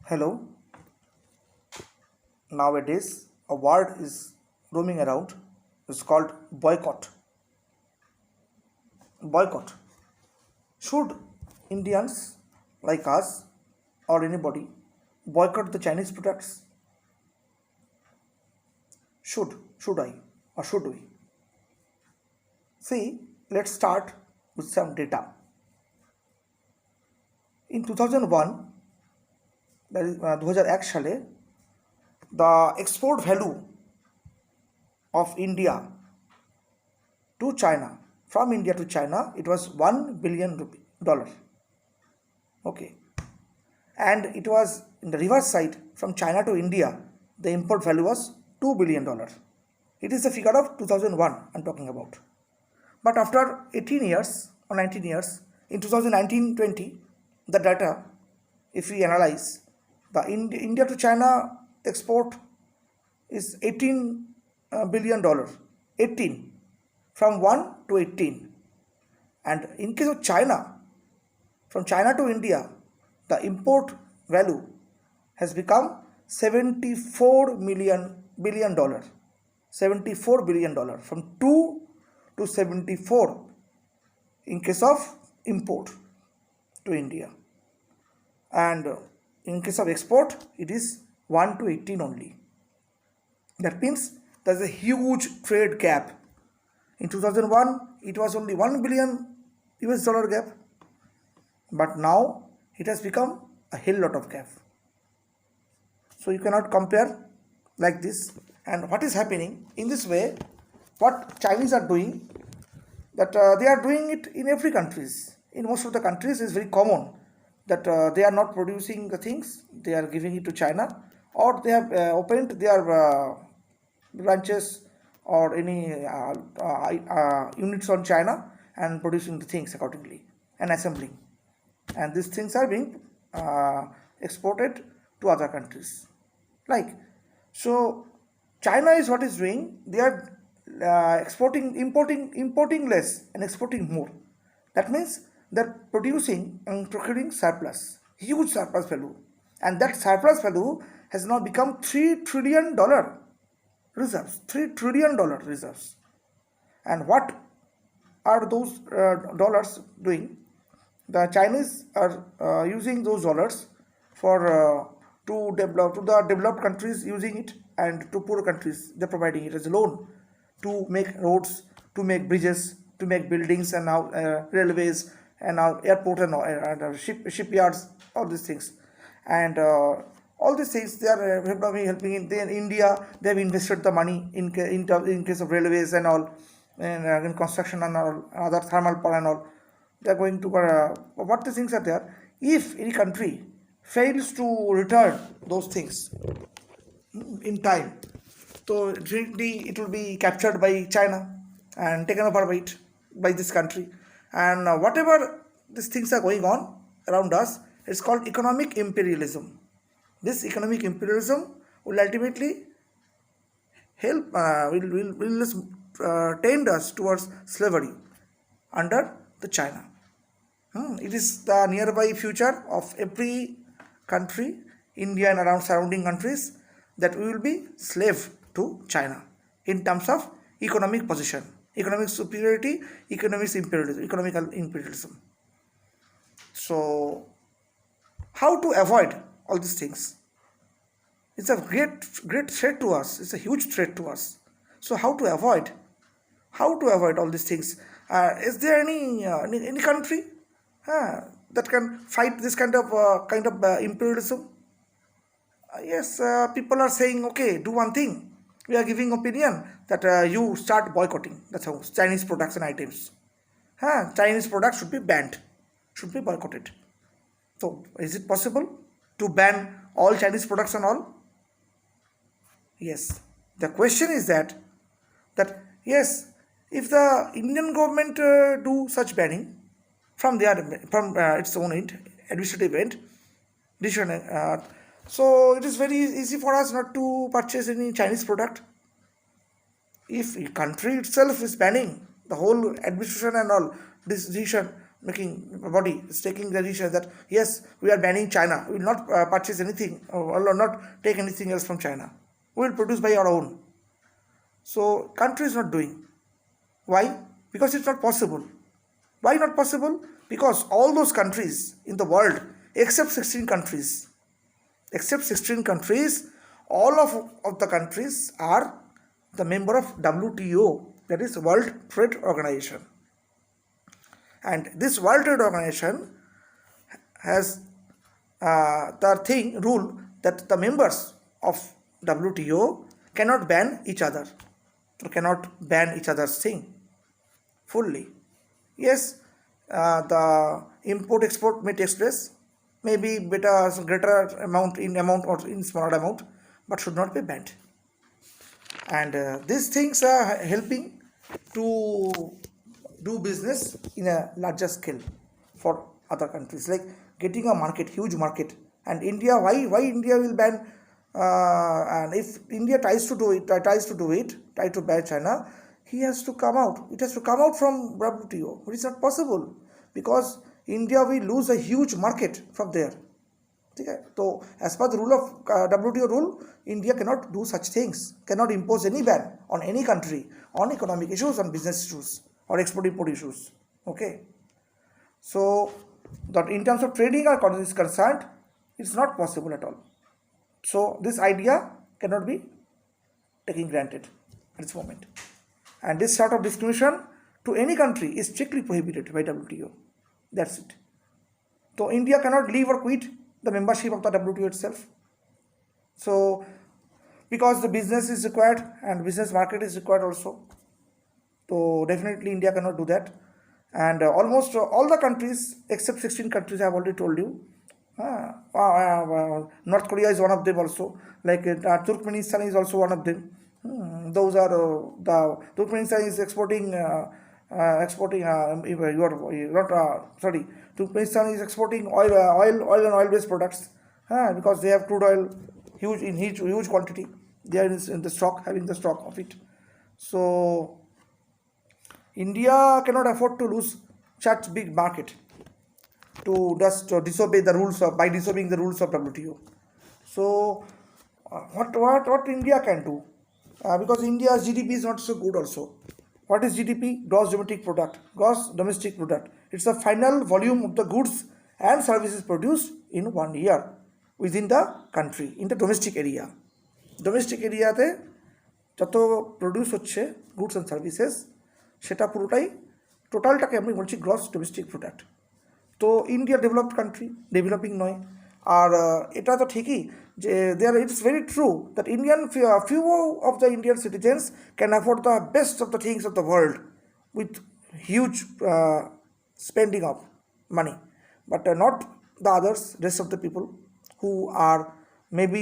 Hello. Nowadays, a word is roaming around. It's called boycott. Boycott. Should Indians like us or anybody boycott the Chinese products? Should I or should we? See, let's start with some data. In 2001, that is 2001 সালে, the export value of India to China, from India to China, it was 1 billion dollar. Okay, and it was in the reverse side, from China to India, the import value was 2 billion dollar. It is the figure of 2001 I'm talking about. But after 18 years or 19 years, in 2019-20, the data, if we analyze, the India to China export is 18 billion dollar. 18, from 1 to 18. And in case of China, from China to India, the import value has become 74 billion dollar. 74 billion dollar, from 2 to 74 in case of import to India. And in case of export, it is 1 to 18 only. That means there's a huge trade gap. In 2001, it was only 1 billion US dollar gap, but now it has become a hell lot of gap. So you cannot compare like this. And what is happening in this way, what Chinese are doing, that they are doing it in every countries. In most of the countries, it's very common that they are not producing the things, they are giving it to China, or they have opened their branches or any units on China and producing the things accordingly and assembling. And these things are being exported to other countries. So China is what is doing, they are importing less and exporting more. That means they're producing and procuring surplus, huge surplus value. And that surplus value has now become $3 trillion reserves, $3 trillion reserves. And what are those dollars doing? The Chinese are using those dollars for to the developed countries using it, and to poor countries they're providing it as a loan to make roads, to make bridges, to make buildings, and now railways, and now airport, and shipyards, all these things. And all these things they are helping in India. They have invested the money in case of railways and all, and in construction and all, other thermal power and all. They are going to what the things are there. If any country fails to return those things in time, so it will be captured by China and taken over by this country. And whatever these things are going on around us, it's called economic imperialism. This economic imperialism will ultimately help, will tend us towards slavery under the China. It is the nearby future of every country, India and around surrounding countries, that we will be slave to China in terms of economic position, economic superiority, economical imperialism. So how to avoid all these things? It's a great threat to us. It's a huge threat to us. So how to avoid all these things? Is there any country that can fight this kind of imperialism? Yes, people are saying, okay, do one thing. We are giving opinion that you start boycotting the Chinese products and items. Chinese products should be banned, should be boycotted. So is it possible to ban all Chinese products and all? Yes. The question is that yes, if the Indian government do such banning from its own administrative end, so it is very easy for us not to purchase any Chinese product. If the country itself is banning, the whole administration and all this decision body is taking the decision that yes, we are banning China. We will not purchase anything or not take anything else from China. We will produce by our own. So country is not doing. Why? Because it's not possible. Why not possible? Because all those countries in the world, except 16 countries, all of the countries are the member of WTO, that is World Trade Organization. And this World Trade Organization has the rule that the members of WTO cannot ban each other, or cannot ban each other's thing fully. Yes, the import export may take place, maybe greater amount or in smaller amount, but should not be banned. And these things are helping to do business in a larger scale for other countries, like getting a market, huge market. And India, why India will ban? And if India tries to ban China, he has to come out. It has to come out from WTO, but it's not possible because India will lose a huge market from there. Okay? So, as per the rule of WTO rule, India cannot do such things, cannot impose any ban on any country on economic issues, on business issues, or export-import issues. Okay. So, that in terms of trading or economy is concerned, it's not possible at all. So, this idea cannot be taken granted at this moment. And this sort of discrimination to any country is strictly prohibited by WTO. That's it. So, India cannot leave or quit the membership of the WTO itself. So, because the business is required and business market is required also. So, definitely India cannot do that. And almost all the countries except 16 countries I have already told you. North Korea is one of them also. Like Turkmenistan is also one of them. Those are the Turkmenistan is exporting. Turkmenistan is exporting oil and oil-based products because they have crude oil huge quantity. They are in the stock, having the stock of it. So India cannot afford to lose such big market to just disobey the rules by disobeying the rules of WTO. So what India can do? Because India's GDP is not so good also. What is GDP? Gross domestic product. It's the final volume of the goods and services produced in 1 year within the country, in the domestic area. Domestic area te যত produce হচ্ছে goods and services সেটা পুরোটাই টোটালটাকে আমি বলছি gross domestic product. তো India developed country, developing নয়। আর এটা তো ঠিকই যে it's very true that few of the Indian citizens can afford the best of the things of the world with huge spending of money, but not the others, rest of the people who are maybe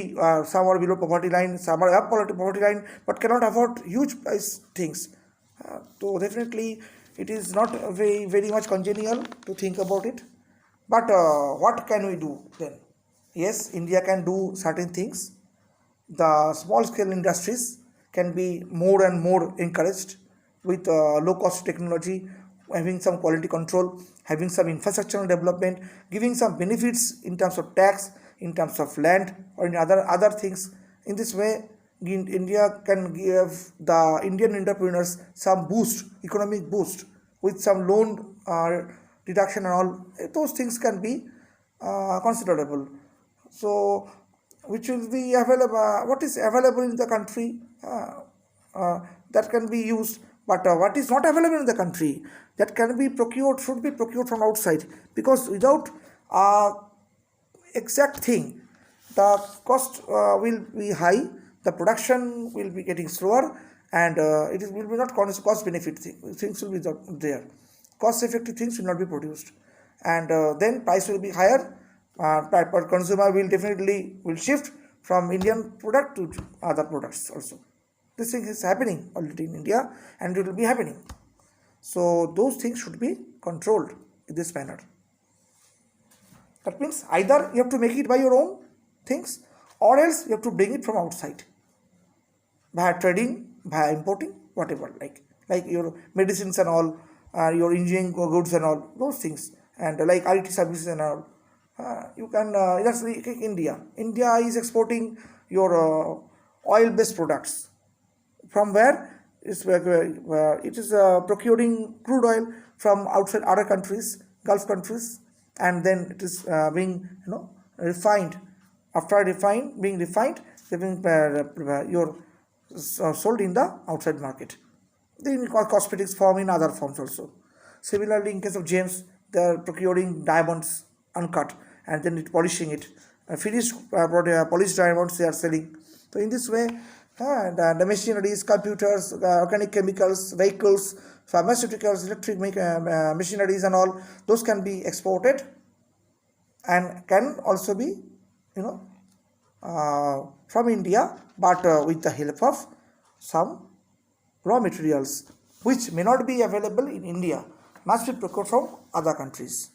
some are below poverty line, some are above poverty line, but cannot afford huge price things. So definitely it is not very much congenial to think about it. But what can we do then? Yes, India can do certain things. The small scale industries can be more and more encouraged with low cost technology, having some quality control, having some infrastructural development, giving some benefits in terms of tax, in terms of land, or in other things. In this way, India can give the Indian entrepreneurs some boost, economic boost, with some loan deduction and all. Those things can be considerable. So, which will be available? What is available in the country that can be used? But what is not available in the country that can be procured should be procured from outside, because without exact thing, the cost will be high, the production will be getting slower, and it will be not cost benefit things will be not there. Cost effective things will not be produced, and then price will be higher. Per consumer will definitely shift from Indian product to other products also. This thing is happening already in India, and it will be happening. So those things should be controlled in this manner. That means either you have to make it by your own things, or else you have to bring it from outside via trading, via importing, whatever, like your medicines and all, your engineering goods and all those things, and like IT services and all. You can that's like India. India is exporting your oil-based products from where it is procuring crude oil from outside other countries, Gulf countries, and then it is being refined. After being refined, they being sold in the outside market. Then cosmetics form in other forms also. Similarly, in case of gems, they are procuring diamonds uncut and then polishing it. Finished polished diamonds they are selling. So in this way, the machineries, computers, organic chemicals, vehicles, pharmaceuticals, electric machineries, and all those can be exported and can also be, from India, but with the help of some raw materials which may not be available in India, must be procured from other countries.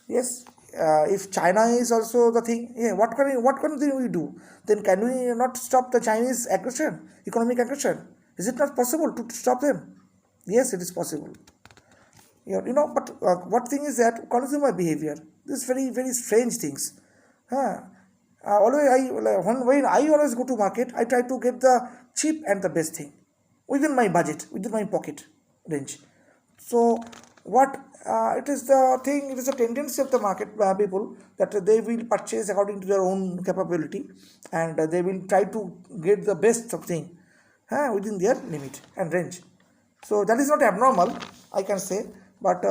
Yes, if China is also the thing, yeah, what kind of thing we do? Then can we not stop the Chinese aggression, economic aggression? Is it not possible to stop them? Yes, it is possible. But what thing is that consumer behavior? This very very strange things. Always when I always go to market, I try to get the cheap and the best thing within my budget, within my pocket range. So what it is the thing, it is a tendency of the market people that they will purchase according to their own capability, and they will try to get the best of thing within their limit and range. So that is not abnormal, I can say, but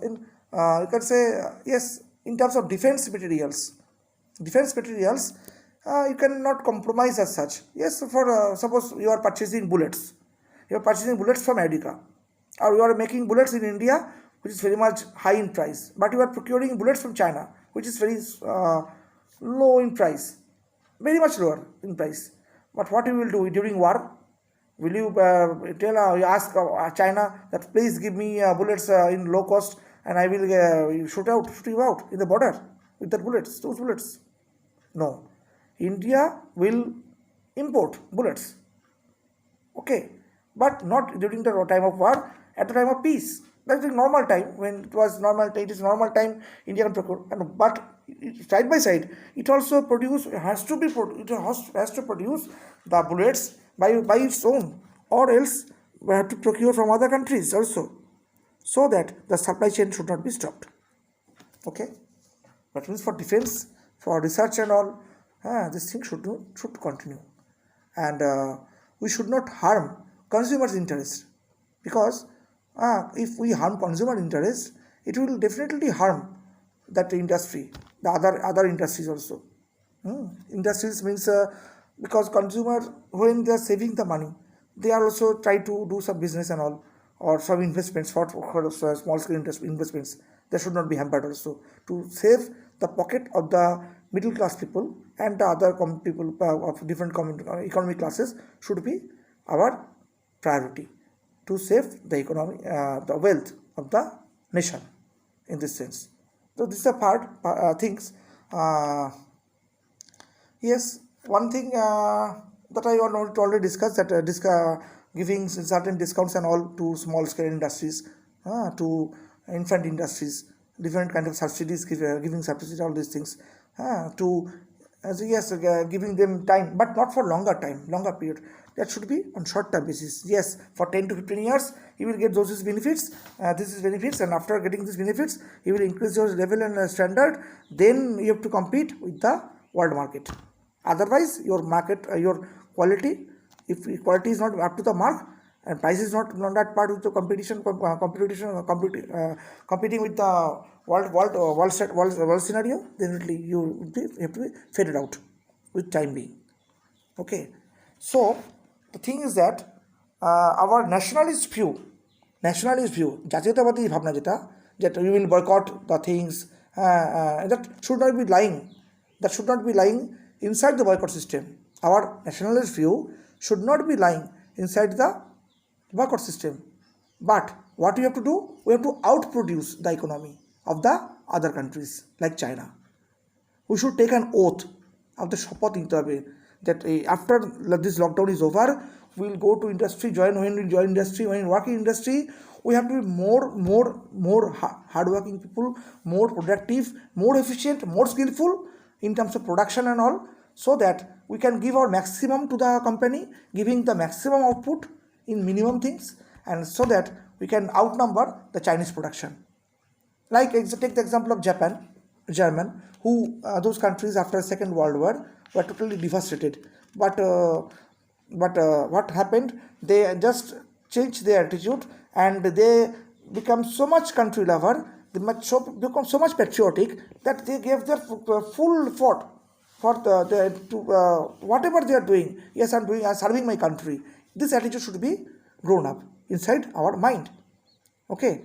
in you can say yes, in terms of defense materials, you cannot compromise as such. Yes, for suppose you are purchasing bullets, from America, or you are making bullets in India, which is very much high in price, but you are procuring bullets from China, which is very low in price, very much lower in price. But what you will do during war? Will you you ask China that please give me bullets in low cost, and I will shoot you out in the border with those bullets? No, India will import bullets. Okay, but not during the time of war. At the time of peace, that's the normal time. When it is normal time. India can procure, but side by side, it also has to produce the bullets by its own, or else we have to procure from other countries also, so that the supply chain should not be stopped. Okay, that means for defense, for research and all, this thing should continue, and we should not harm consumers' interest, because if we harm consumer interest, it will definitely harm that industry, the other industries also. Industries means because consumer, when they are saving the money, they are also try to do some business and all, or some investments for small scale investments. They should not be hampered also, to save the pocket of the middle class people, and the other people of different economic classes should be our priority, to save the economy, the wealth of the nation, in this sense. So this is a things. Yes, one thing that I already discussed, that giving certain discounts and all to small scale industries, to infant industries, different kind of subsidies, giving subsidies, all these things, giving them time, but not for longer period. That should be on short term basis. Yes, for 10 to 15 years you will get those benefits, and after getting these benefits you will increase your level and standard. Then you have to compete with the world market. Otherwise your your quality, if quality is not up to the mark and price is not that part with the competing with the world scenario, then you have to be faded out with time being. Okay, so the thing is that our nationalist view, জাতীয়তাবাদী ভাবনা যেটা we will boycott the things, that should not be lying inside the boycott system. Our nationalist view should not be lying inside the boycott system, but what we have to do, we have to outproduce the economy of the other countries like China. We should take an oath of the শপথ নিতে হবে that after this lockdown is over, we'll go to industry, when we join industry, when we work in industry, we have to be more hardworking people, more productive, more efficient, more skillful in terms of production and all, so that we can give our maximum to the company, giving the maximum output in minimum things, and so that we can outnumber the Chinese production. Like take the example of German, who those countries after Second World War were totally devastated. But what happened? They just changed their attitude, and they become so much country lover. They become so much patriotic that they gave their full effort for whatever they are doing. Yes, I'm serving my country. This attitude should be grown up inside our mind. Okay,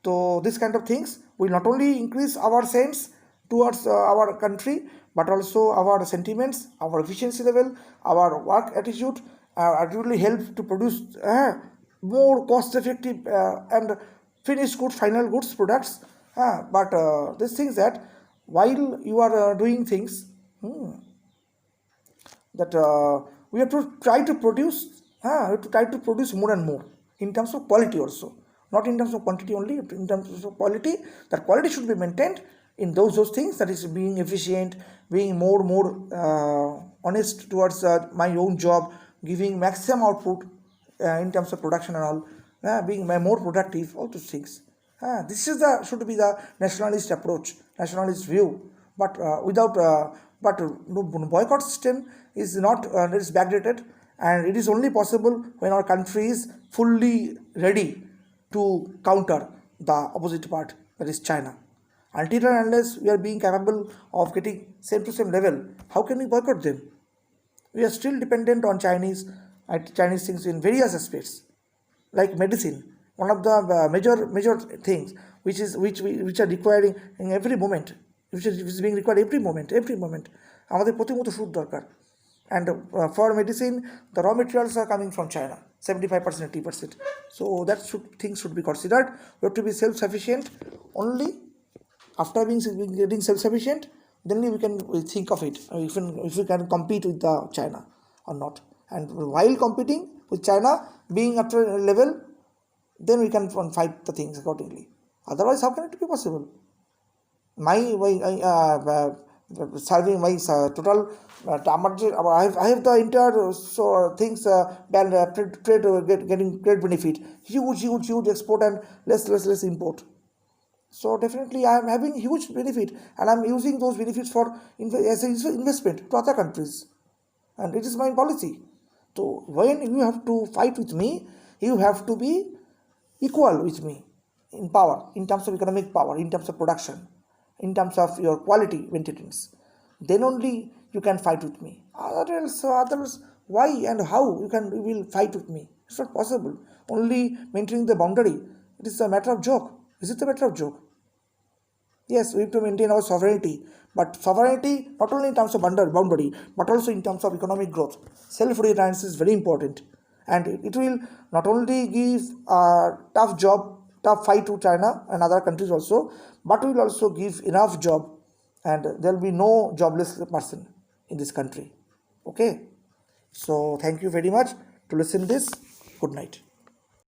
so this kind of things will not only increase our sense towards our country, but also our sentiments, our efficiency level, our work attitude, really help to produce more cost effective and finished goods, final goods products. But this things that while you are doing things, that we have to try to produce, more and more in terms of quality also, not in terms of quantity only, in terms of quality. That quality should be maintained in those things, that is being efficient, being more honest towards my own job, giving maximum output in terms of production and all, being more productive, all those things. This is should be the nationalist approach, nationalist view. But boycott system is not it is backdated, and it is only possible when our country is fully ready to counter the opposite part, that is China. Until and unless we are being capable of getting same to same level, how can we boycott them? We are still dependent on Chinese things in various aspects, like medicine. One of the major things which are requiring in every moment, which is being required every moment. আমাদের প্রতিমতো ওষুধ দরকার, and for medicine the raw materials are coming from China, 75%, 80%. So things should be considered. We have to be self-sufficient. Only after getting self-sufficient, then we can think of it, if we can compete with China or not. And while competing with China, being after a level, then we can fight the things accordingly. Otherwise, how can it be possible? Serving my total I have the entire things trade getting trade benefit, huge export and less import. So definitely I am having huge benefit, and I am using those benefits as an investment to other countries, and it is my policy. So when you have to fight with me, you have to be equal with me in power, in terms of economic power, in terms of production, in terms of your quality maintenance. Then only you can fight with me. Others, why and how you will fight with me? It's not possible. Only maintaining the boundary, it is a matter of joke. Is it a matter of joke? Yes, we have to maintain our sovereignty, but sovereignty not only in terms of boundary, but also in terms of economic growth. Self-reliance is very important, and it will not only give a tough fight to China and other countries also, but will also give enough job, and there will be no jobless person in this country. Okay, so thank you very much to listen this. Good night.